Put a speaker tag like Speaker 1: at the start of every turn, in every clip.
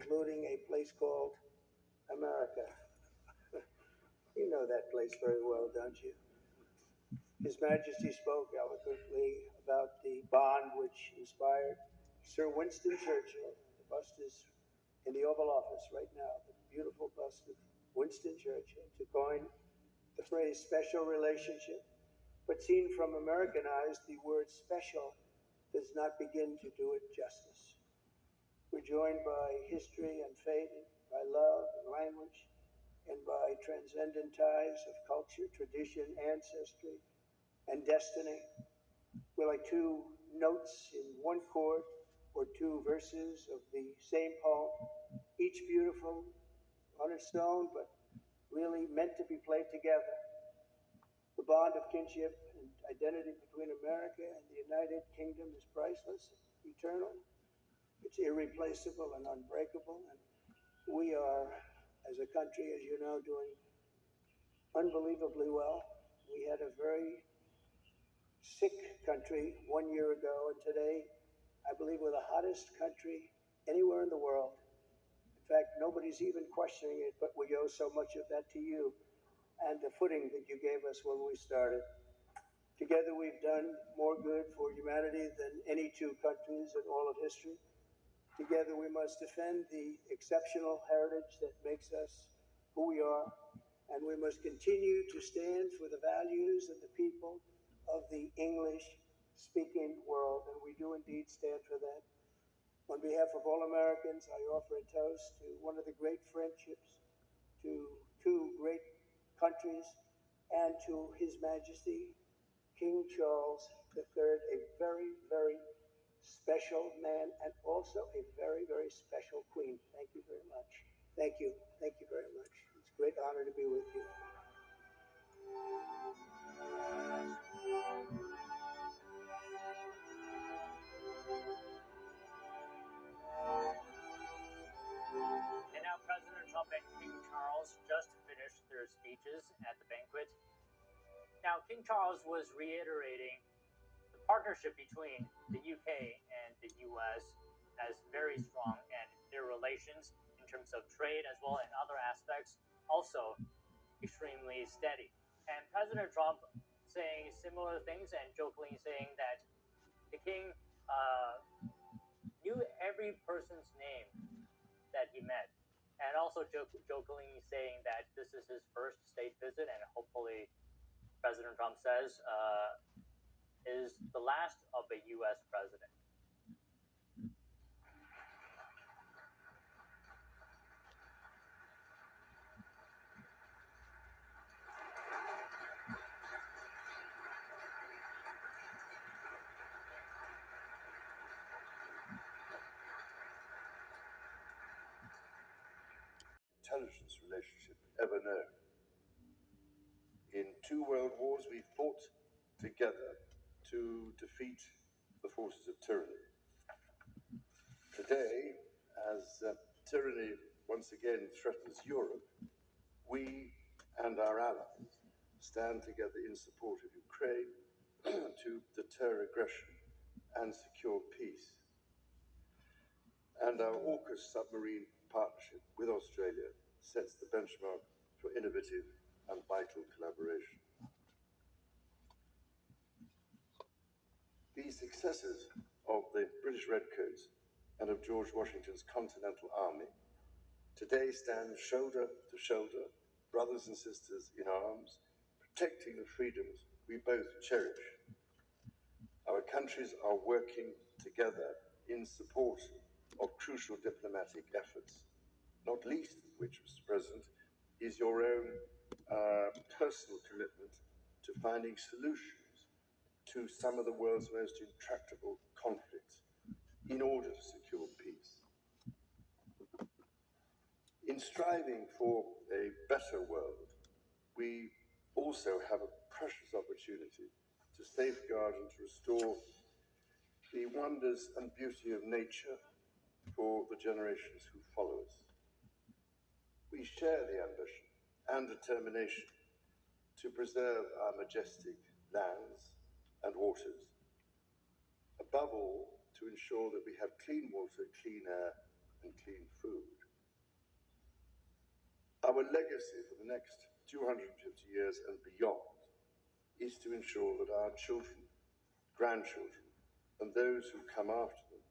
Speaker 1: including a place called America. You know that place very well, don't you? His Majesty spoke eloquently about the bond which inspired Sir Winston Churchill. The bust is in the Oval Office right now, the beautiful bust of Winston Churchill, to coin the phrase special relationship. But seen from American eyes, the word special does not begin to do it justice. We're joined by history and fate, by love and language, and by transcendent ties of culture, tradition, ancestry, and destiny. We're like two notes in one chord or two verses of the same poem, each beautiful on its own, but really meant to be played together. The bond of kinship and identity between America and the United Kingdom is priceless, eternal. It's irreplaceable and unbreakable. And we are, as a country, as you know, doing unbelievably well. We had a very sick country 1 year ago, and today, I believe we're the hottest country anywhere in the world. In fact, nobody's even questioning it, but we owe so much of that to you and the footing that you gave us when we started. Together, we've done more good for humanity than any two countries in all of history. Together, we must defend the exceptional heritage that makes us who we are, and we must continue to stand for the values and the people of the English-speaking world, and we do indeed stand for that. On behalf of all Americans, I offer a toast to one of the great friendships, to two great countries, and to His Majesty, King Charles III, a very, very special man, and also a very, very special queen. Thank you very much. Thank you. Thank you very much. It's a great honor to be with you.
Speaker 2: And now President Trump and King Charles just finished their speeches at the banquet. Now, King Charles was reiterating the partnership between the UK and the US as very strong, and their relations in terms of trade as well and other aspects also extremely steady. And President Trump saying similar things and jokingly saying that the king knew every person's name that he met, and also jokingly saying that this is his first state visit, and hopefully, President Trump says, is the last of a U.S. president.
Speaker 3: Intelligence relationship ever known. In 2 world wars, we fought together to defeat the forces of tyranny. Today, as tyranny once again threatens Europe, we and our allies stand together in support of Ukraine to deter aggression and secure peace. And our AUKUS submarine partnership with Australia sets the benchmark for innovative and vital collaboration. The successors of the British Redcoats and of George Washington's Continental Army today stand shoulder to shoulder, brothers and sisters in arms, protecting the freedoms we both cherish. Our countries are working together in support of crucial diplomatic efforts, not least of which, Mr. President, is your own personal commitment to finding solutions to some of the world's most intractable conflicts in order to secure peace. In striving for a better world, we also have a precious opportunity to safeguard and to restore the wonders and beauty of nature for the generations who follow us. We share the ambition and determination to preserve our majestic lands and waters. Above all, to ensure that we have clean water, clean air, and clean food. Our legacy for the next 250 years and beyond is to ensure that our children, grandchildren, and those who come after them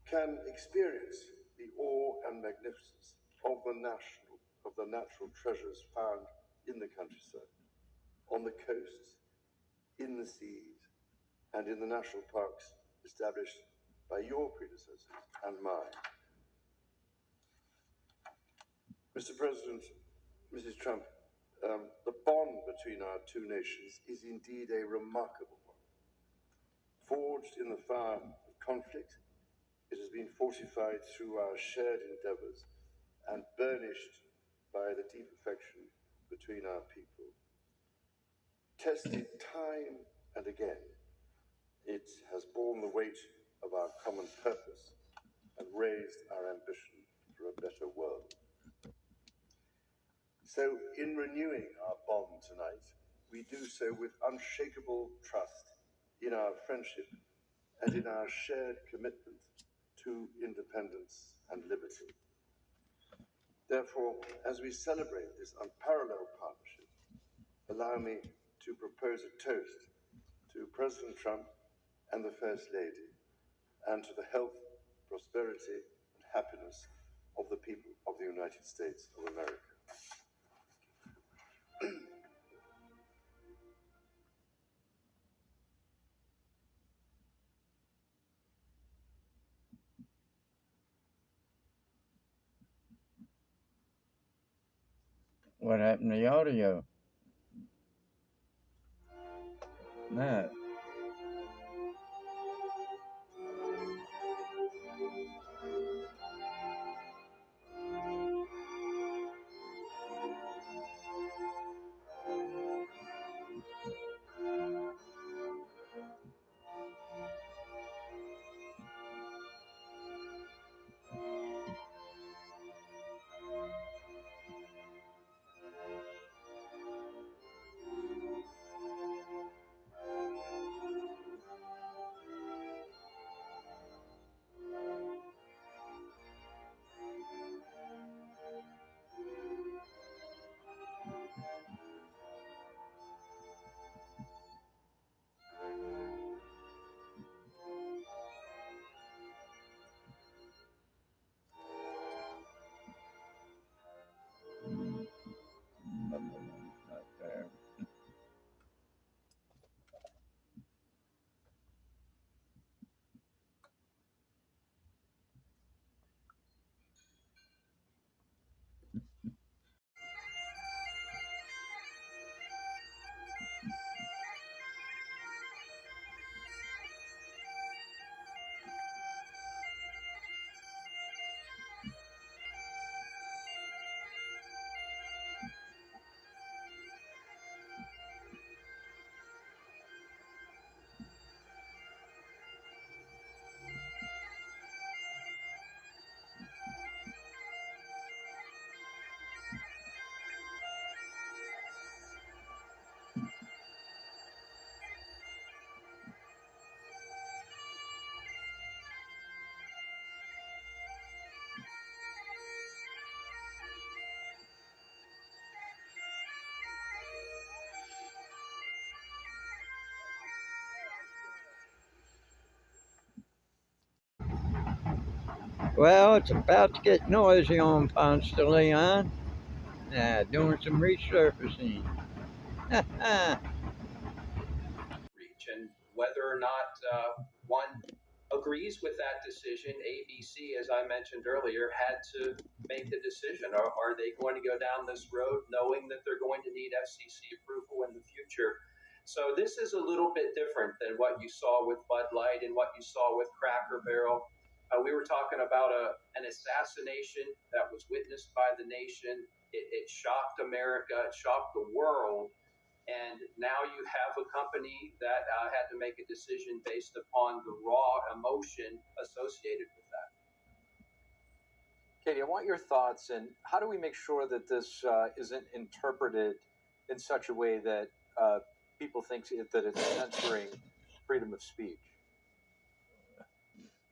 Speaker 3: can experience the awe and magnificence of the natural treasures found in the countryside, on the coasts, in the seas, and in the national parks established by your predecessors and mine. Mr. President, Mrs. Trump, the bond between our two nations is indeed a remarkable one. Forged in the fire of conflict, it has been fortified through our shared endeavors and burnished by the deep affection between our people. Tested time and again, it has borne the weight of our common purpose and raised our ambition for a better world. So, in renewing our bond tonight, we do so with unshakable trust in our friendship and in our shared commitment to independence and liberty. Therefore, as we celebrate this unparalleled partnership, allow me to propose a toast to President Trump and the First Lady, and to the health, prosperity, and happiness of the people of the United States of America.
Speaker 4: What happened to the audio? Matt. Not there. Well, it's about to get noisy on Ponce de Leon. Doing some resurfacing.
Speaker 5: Reach, and whether or not one agrees with that decision, ABC, as I mentioned earlier, had to make the decision. Are they going to go down this road knowing that they're going to need FCC approval in the future? So this is a little bit different than what you saw with Bud Light and what you saw with Cracker Barrel. We were talking about an assassination that was witnessed by the nation. It shocked America, it shocked the world. And now you have a company that had to make a decision based upon the raw emotion associated with that.
Speaker 6: Katie, I want your thoughts, and how do we make sure that this isn't interpreted in such a way that people think that it's censoring freedom of speech?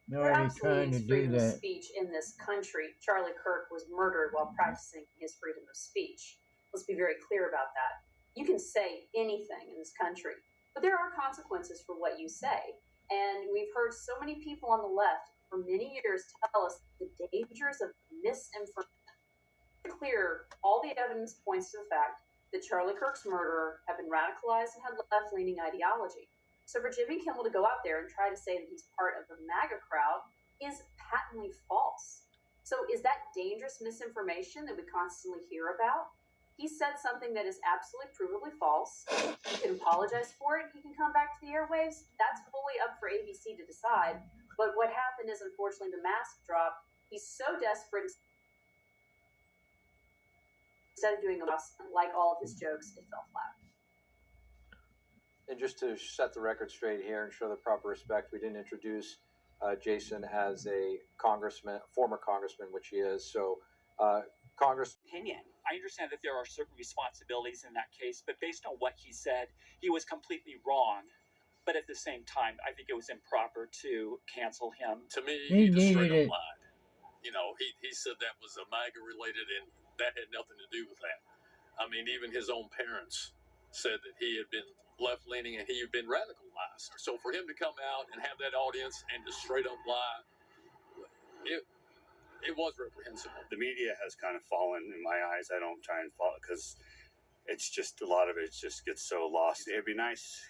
Speaker 4: No,
Speaker 7: There
Speaker 4: he's trying
Speaker 7: absolutely
Speaker 4: to
Speaker 7: is
Speaker 4: do
Speaker 7: freedom of
Speaker 4: that.
Speaker 7: speech in this country. Charlie Kirk was murdered while practicing his freedom of speech. Let's be very clear about that. You can say anything in this country, but there are consequences for what you say. And we've heard so many people on the left for many years tell us the dangers of misinformation. Clear, all the evidence points to the fact that Charlie Kirk's murderer had been radicalized and had left-leaning ideology. So for Jimmy Kimmel to go out there and try to say that he's part of the MAGA crowd is patently false. So is that dangerous misinformation that we constantly hear about? He said something that is absolutely provably false. He can apologize for it. He can come back to the airwaves. That's fully up for ABC to decide. But what happened is, unfortunately, the mask dropped. He's so desperate. Instead of doing a like all of his jokes, it fell flat.
Speaker 6: And just to set the record straight here and show the proper respect, we didn't introduce Jason as a congressman, former congressman, which he is. So, Congress.
Speaker 8: Opinion. I understand that there are certain responsibilities in that case, but based on what he said, he was completely wrong. But at the same time, I think it was improper to cancel him.
Speaker 9: To me,
Speaker 4: He
Speaker 9: he just straight
Speaker 4: needed it.
Speaker 9: up lied. You know, he said that was a MAGA related, and that had nothing to do with that. I mean, even his own parents said that he had been left leaning and he had been radicalized. So for him to come out and have that audience and just straight up lie, it was reprehensible.
Speaker 10: The media has kind of fallen in my eyes. I don't try and follow because it's just a lot of it just gets so lost. It'd be nice,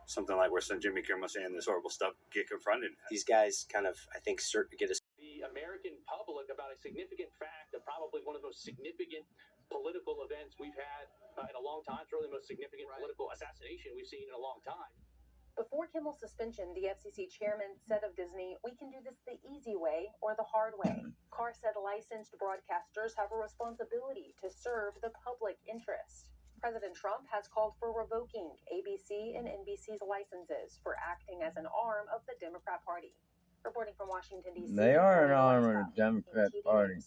Speaker 10: something like where some Jimmy Kimmel saying this horrible stuff, get confronted.
Speaker 11: These guys kind of, I think, start to get us.
Speaker 12: The American public about a significant fact of probably one of the most significant political events we've had in a long time. It's really the most significant political assassination we've seen in a long time.
Speaker 13: Before Kimmel's suspension, the FCC chairman said of Disney, "We can do this the easy way or the hard way." Carr said licensed broadcasters have a responsibility to serve the public interest. President Trump has called for revoking ABC and NBC's licenses for acting as an arm of the Democrat Party. Reporting from Washington, D.C.
Speaker 4: They are an arm of the Democrat Party.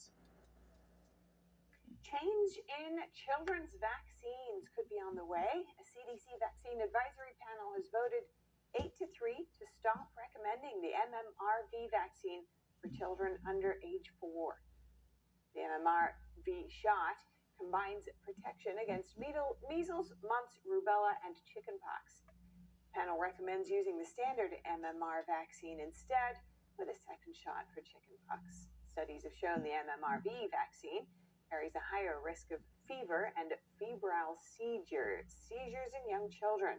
Speaker 14: Change in children's vaccines could be on the way. A CDC vaccine advisory panel has voted 8-3 to stop recommending the MMRV vaccine for children under age 4. The MMRV shot combines protection against measles, mumps, rubella, and chickenpox. The panel recommends using the standard MMR vaccine instead, with a second shot for chickenpox. Studies have shown the MMRV vaccine carries a higher risk of fever and febrile seizures in young children.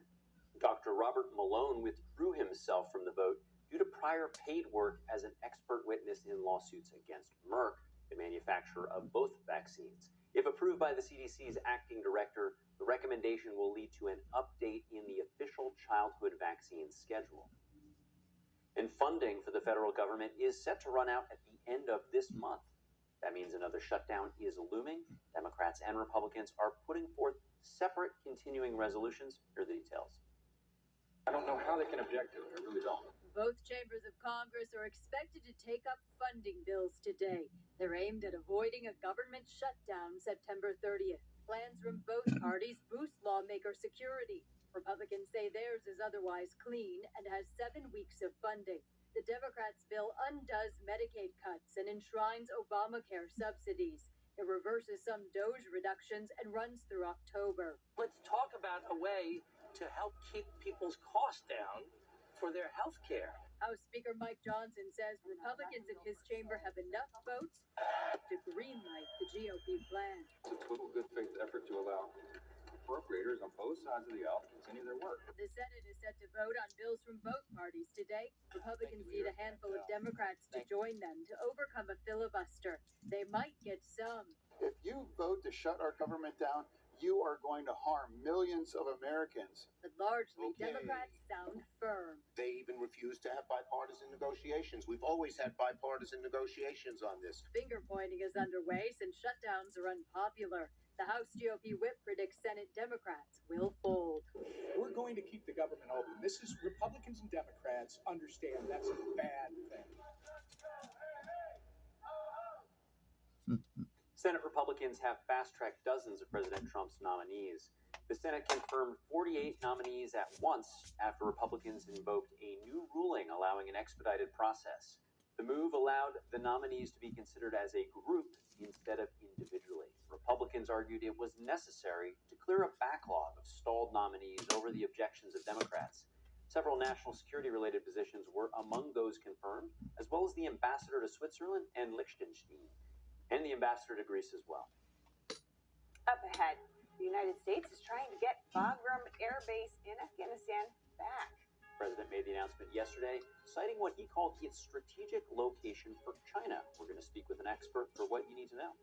Speaker 11: Dr. Robert Malone withdrew himself from the vote due to prior paid work as an expert witness in lawsuits against Merck, the manufacturer of both vaccines. If approved by the CDC's acting director, the recommendation will lead to an update in the official childhood vaccine schedule. And funding for the federal government is set to run out at the end of this month. That means another shutdown is looming. Democrats and Republicans are putting forth separate continuing resolutions. Here are the details.
Speaker 5: I don't know how they can object to it. I really don't.
Speaker 15: Both chambers of Congress are expected to take up funding bills today. They're aimed at avoiding a government shutdown September 30th. Plans from both parties boost lawmaker security. Republicans say theirs is otherwise clean and has 7 weeks of funding. The Democrats' bill undoes Medicaid cuts and enshrines Obamacare subsidies. It reverses some DOGE reductions and runs through October.
Speaker 12: Let's talk about a way to help keep people's costs down for their health care.
Speaker 15: House Speaker Mike Johnson says Republicans in his chamber have enough votes to greenlight the GOP plan.
Speaker 5: It's a total good faith effort to allow appropriators on both sides of the aisle to continue their work.
Speaker 15: The Senate is set to vote on bills from both parties today. Republicans need a handful of Democrats to join them to overcome a filibuster. They might get some.
Speaker 16: If you vote to shut our government down, you are going to harm millions of Americans.
Speaker 15: But largely, Democrats sound firm.
Speaker 17: They even refuse to have bipartisan negotiations. We've always had bipartisan negotiations on this.
Speaker 15: Finger pointing is underway since shutdowns are unpopular. The House GOP whip predicts Senate Democrats will fold.
Speaker 18: We're going to keep the government open. This is Republicans and Democrats understand that's a bad thing.
Speaker 11: Senate Republicans have fast-tracked dozens of President Trump's nominees. The Senate confirmed 48 nominees at once after Republicans invoked a new ruling allowing an expedited process. The move allowed the nominees to be considered as a group instead of individually. Republicans argued it was necessary to clear a backlog of stalled nominees over the objections of Democrats. Several national security-related positions were among those confirmed, as well as the ambassador to Switzerland and Liechtenstein, and the ambassador to Greece as well.
Speaker 14: Up ahead, the United States is trying to get Bagram Air Base in Afghanistan back.
Speaker 11: The president made the announcement yesterday, citing what he called its strategic location for China. We're going to speak with an expert for what you need to know.